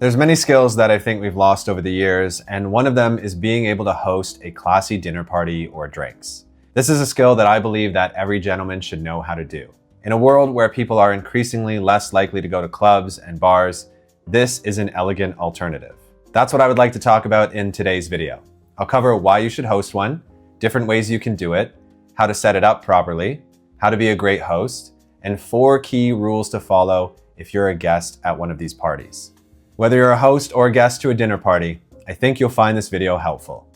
There's many skills that I think we've lost over the years, and one of them is being able to host a classy dinner party or drinks. This is a skill that I believe that every gentleman should know how to do. In a world where people are increasingly less likely to go to clubs and bars, this is an elegant alternative. That's what I would like to talk about in today's video. I'll cover why you should host one, different ways you can do it, how to set it up properly, how to be a great host, and 4 key rules to follow if you're a guest at one of these parties. Whether you're a host or a guest to a dinner party, I think you'll find this video helpful.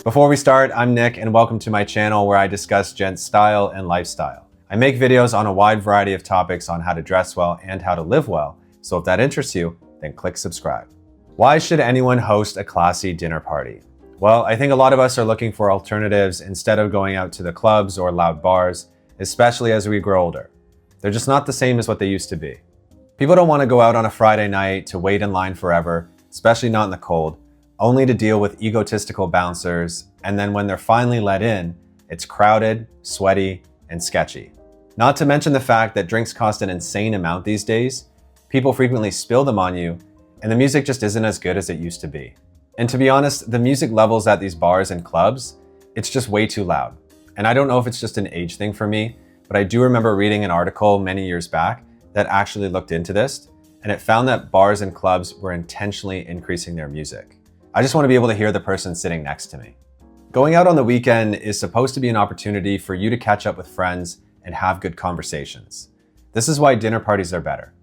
Before we start, I'm Nick and welcome to my channel where I discuss Gents style and lifestyle. I make videos on a wide variety of topics on how to dress well and how to live well, so if that interests you, then click subscribe. Why should anyone host a classy dinner party? Well, I think a lot of us are looking for alternatives instead of going out to the clubs or loud bars, especially as we grow older. They're just not the same as what they used to be. People don't want to go out on a Friday night to wait in line forever, especially not in the cold, only to deal with egotistical bouncers, and then when they're finally let in, it's crowded, sweaty, and sketchy. Not to mention the fact that drinks cost an insane amount these days, people frequently spill them on you, and the music just isn't as good as it used to be. And to be honest, the music levels at these bars and clubs, it's just way too loud. And I don't know if it's just an age thing for me, but I do remember reading an article many years back that actually looked into this, and it found that bars and clubs were intentionally increasing their music. I just want to be able to hear the person sitting next to me. Going out on the weekend is supposed to be an opportunity for you to catch up with friends and have good conversations. This is why dinner parties are better.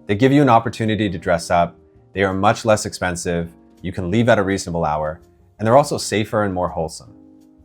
They give you an opportunity to dress up, they are much less expensive, you can leave at a reasonable hour, and they're also safer and more wholesome.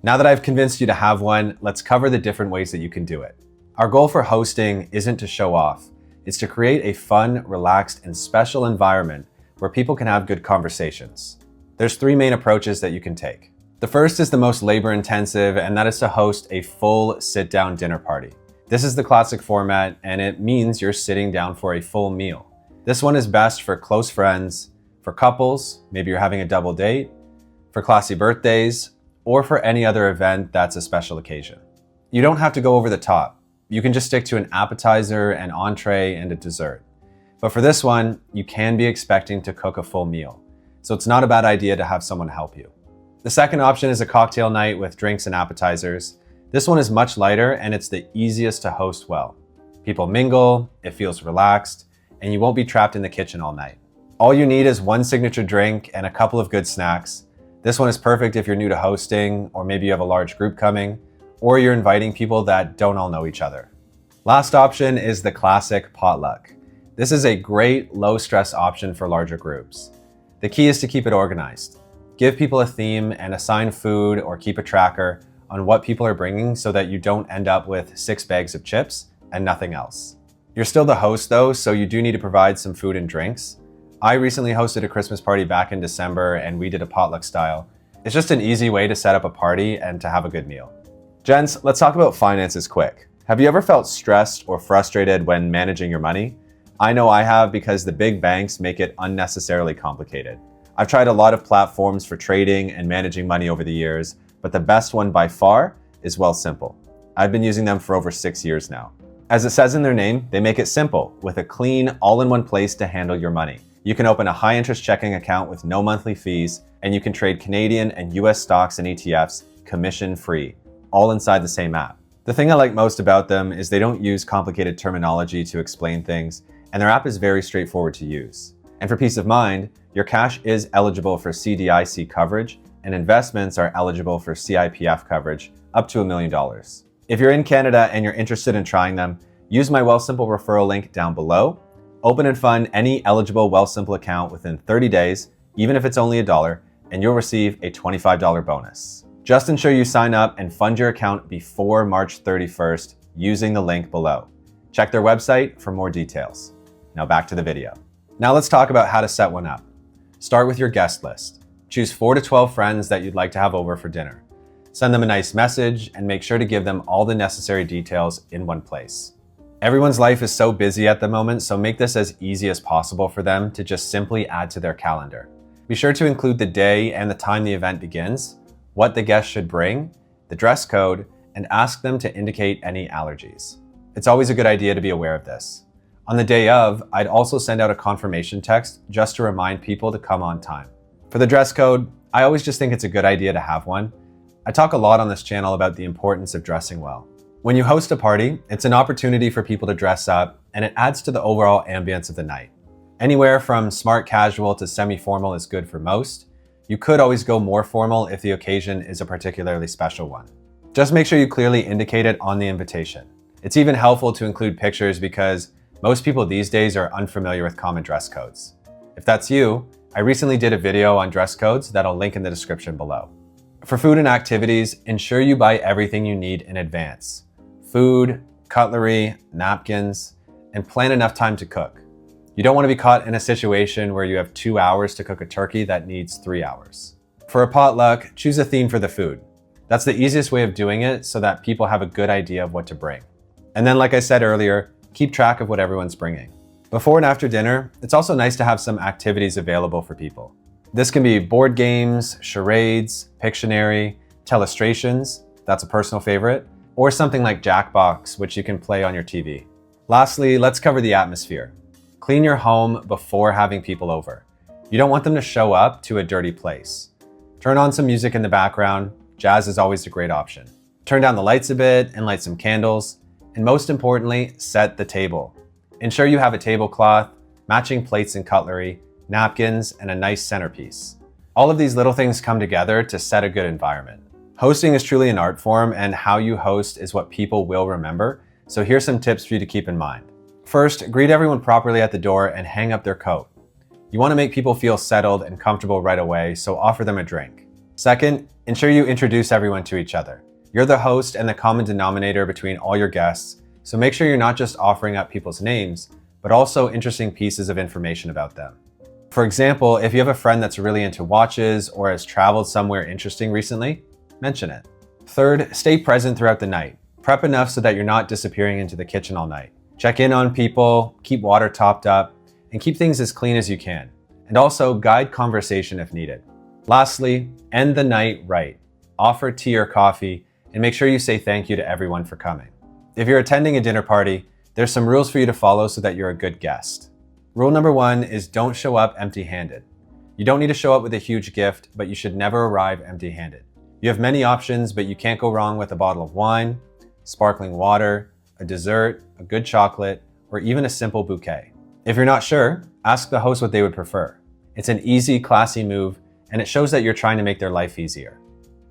Now that I've convinced you to have one, let's cover the different ways that you can do it. Our goal for hosting isn't to show off, it's to create a fun, relaxed, and special environment where people can have good conversations. There's 3 main approaches that you can take. The first is the most labor-intensive, and that is to host a full sit-down dinner party. This is the classic format, and it means you're sitting down for a full meal. This one is best for close friends, for couples, maybe you're having a double date, for classy birthdays, or for any other event that's a special occasion. You don't have to go over the top. You can just stick to an appetizer, an entree, and a dessert. But for this one, you can be expecting to cook a full meal, so it's not a bad idea to have someone help you. The second option is a cocktail night with drinks and appetizers. This one is much lighter and it's the easiest to host well. People mingle, it feels relaxed, and you won't be trapped in the kitchen all night. All you need is one signature drink and a couple of good snacks. This one is perfect if you're new to hosting, or maybe you have a large group coming, or you're inviting people that don't all know each other. Last option is the classic potluck. This is a great low-stress option for larger groups. The key is to keep it organized. Give people a theme and assign food or keep a tracker on what people are bringing so that you don't end up with 6 bags of chips and nothing else. You're still the host though, so you do need to provide some food and drinks. I recently hosted a Christmas party back in December and we did a potluck style. It's just an easy way to set up a party and to have a good meal. Gents, let's talk about finances quick. Have you ever felt stressed or frustrated when managing your money? I know I have, because the big banks make it unnecessarily complicated. I've tried a lot of platforms for trading and managing money over the years, but the best one by far is Wealthsimple. I've been using them for over 6 years now. As it says in their name, they make it simple with a clean, all-in-one place to handle your money. You can open a high-interest checking account with no monthly fees, and you can trade Canadian and US stocks and ETFs commission-free, all inside the same app. The thing I like most about them is they don't use complicated terminology to explain things, and their app is very straightforward to use. And for peace of mind, your cash is eligible for CDIC coverage, and investments are eligible for CIPF coverage up to $1 million. If you're in Canada and you're interested in trying them, use my Wealthsimple referral link down below. Open and fund any eligible Wealthsimple account within 30 days, even if it's only $1, and you'll receive a $25 bonus. Just ensure you sign up and fund your account before March 31st using the link below. Check their website for more details. Now back to the video. Now let's talk about how to set one up. Start with your guest list. Choose 4 to 12 friends that you'd like to have over for dinner. Send them a nice message and make sure to give them all the necessary details in one place. Everyone's life is so busy at the moment, so make this as easy as possible for them to just simply add to their calendar. Be sure to include the day and the time the event begins, what the guests should bring, the dress code, and ask them to indicate any allergies. It's always a good idea to be aware of this. On the day of, I'd also send out a confirmation text just to remind people to come on time. For the dress code, I always just think it's a good idea to have one. I talk a lot on this channel about the importance of dressing well. When you host a party, it's an opportunity for people to dress up, and it adds to the overall ambience of the night. Anywhere from smart casual to semi-formal is good for most. You could always go more formal if the occasion is a particularly special one. Just make sure you clearly indicate it on the invitation. It's even helpful to include pictures because most people these days are unfamiliar with common dress codes. If that's you, I recently did a video on dress codes that I'll link in the description below. For food and activities, ensure you buy everything you need in advance. Food, cutlery, napkins, and plan enough time to cook. You don't want to be caught in a situation where you have 2 hours to cook a turkey that needs 3 hours. For a potluck, choose a theme for the food. That's the easiest way of doing it so that people have a good idea of what to bring. And then, like I said earlier, keep track of what everyone's bringing. Before and after dinner, it's also nice to have some activities available for people. This can be board games, charades, Pictionary, telestrations, that's a personal favorite, or something like Jackbox, which you can play on your TV. Lastly, let's cover the atmosphere. Clean your home before having people over. You don't want them to show up to a dirty place. Turn on some music in the background. Jazz is always a great option. Turn down the lights a bit and light some candles. And most importantly, set the table. Ensure you have a tablecloth, matching plates and cutlery, napkins, and a nice centerpiece. All of these little things come together to set a good environment. Hosting is truly an art form, and how you host is what people will remember. So here's some tips for you to keep in mind. First, greet everyone properly at the door and hang up their coat. You want to make people feel settled and comfortable right away, so offer them a drink. Second, ensure you introduce everyone to each other. You're the host and the common denominator between all your guests, so make sure you're not just offering up people's names, but also interesting pieces of information about them. For example, if you have a friend that's really into watches or has traveled somewhere interesting recently, mention it. Third, stay present throughout the night. Prep enough so that you're not disappearing into the kitchen all night. Check in on people, keep water topped up, and keep things as clean as you can. And also guide conversation if needed. Lastly, end the night right. Offer tea or coffee, and make sure you say thank you to everyone for coming. If you're attending a dinner party, there's some rules for you to follow so that you're a good guest. Rule number 1 is don't show up empty-handed. You don't need to show up with a huge gift, but you should never arrive empty-handed. You have many options, but you can't go wrong with a bottle of wine, sparkling water, a dessert, a good chocolate, or even a simple bouquet. If you're not sure, ask the host what they would prefer. It's an easy, classy move, and it shows that you're trying to make their life easier.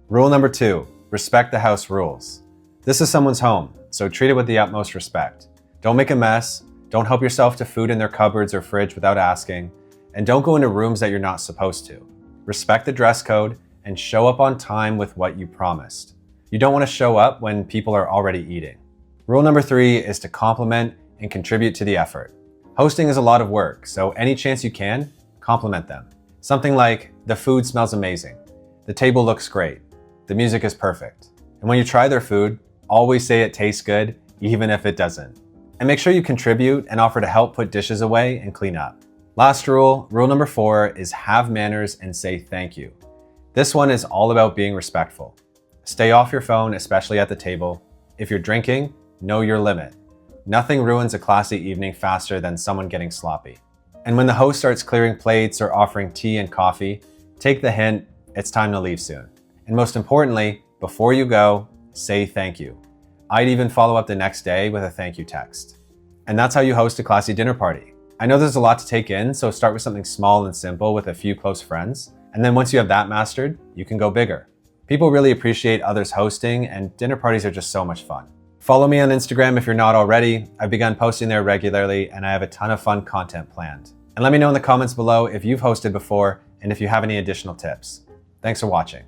Rule number 2, respect the house rules. This is someone's home, so treat it with the utmost respect. Don't make a mess, don't help yourself to food in their cupboards or fridge without asking, and don't go into rooms that you're not supposed to. Respect the dress code and show up on time with what you promised. You don't want to show up when people are already eating. Rule number 3 is to compliment and contribute to the effort. Hosting is a lot of work, so any chance you can, compliment them. Something like, the food smells amazing, the table looks great, the music is perfect. And when you try their food, always say it tastes good, even if it doesn't. And make sure you contribute and offer to help put dishes away and clean up. Last rule, rule number 4, is have manners and say thank you. This one is all about being respectful. Stay off your phone, especially at the table. If you're drinking, know your limit. Nothing ruins a classy evening faster than someone getting sloppy. And when the host starts clearing plates or offering tea and coffee, take the hint, it's time to leave soon. And most importantly, before you go, say thank you. I'd even follow up the next day with a thank you text. And that's how you host a classy dinner party. I know there's a lot to take in, so start with something small and simple with a few close friends. And then once you have that mastered, you can go bigger. People really appreciate others hosting, and dinner parties are just so much fun. Follow me on Instagram if you're not already. I've begun posting there regularly, and I have a ton of fun content planned. And let me know in the comments below if you've hosted before and if you have any additional tips. Thanks for watching.